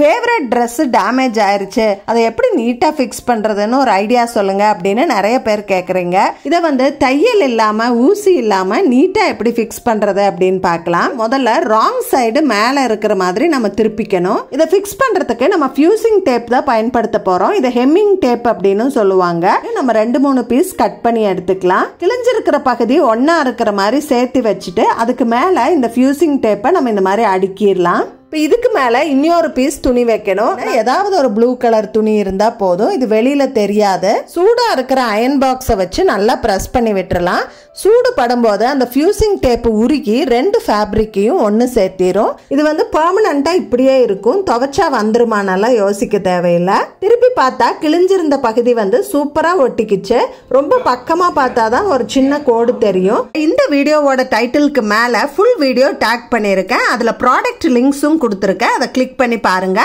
Favourite dress damage ஆயிருச்சு, அதை எப்படி நீட்டா ஃபிக்ஸ் பண்றதுன்னு ஒரு ஐடியா சொல்லுங்க அப்படின்னு நிறைய பேர் கேக்குறீங்க. இதை தையல் இல்லாம ஊசி இல்லாம நீட்டா எப்படி ஃபிக்ஸ் பண்றது அப்படின்னு பார்க்கலாம். முதல்ல ராங் சைடு மேல இருக்கிற மாதிரி நம்ம திருப்பிக்கணும். இதை ஃபிக்ஸ் பண்றதுக்கு நம்ம ஃபியூசிங் டேப் தான் பயன்படுத்த போறோம். இதை ஹெம்மிங் டேப் அப்படின்னு சொல்லுவாங்க. நம்ம 2-3 பீஸ் கட் பண்ணி எடுத்துக்கலாம். கிழிஞ்சிருக்கிற பகுதி ஒன்னா இருக்கிற மாதிரி சேர்த்து வச்சுட்டு அதுக்கு மேல இந்த ஃபியூசிங் டேப்பை நம்ம இந்த மாதிரி அடுக்கிடலாம். இதுக்கு மேல இன்னொரு பீஸ் துணி வைக்கணும். ஏதாவது ஒரு ப்ளூ கலர் துணி இருந்தா போதும், இது வெளியில தெரியாது. சூடா இருக்கிற அயன் பாக்ஸை வச்சு நல்லா பிரஸ் பண்ணி விட்டுறலாம். சூடு படும்போது அந்த ஃபியூசிங் டேப் உருகி 2 ஃபேப்ரிக்கையும் ஒன்னு சேர்த்திரும். இது பெர்மனண்டா இப்படியே இருக்கும். துவைச்சா வந்துருமானெல்லாம் யோசிக்க தேவையில்லை. திருப்பி பார்த்தா கிழிஞ்சிருந்த பகுதி சூப்பரா ஒட்டிக்கிச்சு. ரொம்ப பக்கமா பார்த்தாதான் ஒரு சின்ன கோடு தெரியும். இந்த வீடியோவோட டைட்டிலுக்கு மேல ஃபுல் வீடியோ டேக் பண்ணிருக்கேன். அதுல ப்ராடக்ட் லிங்க்ஸும் கொடுத்துருக்கேன். அதை கிளிக் பண்ணி பாருங்க.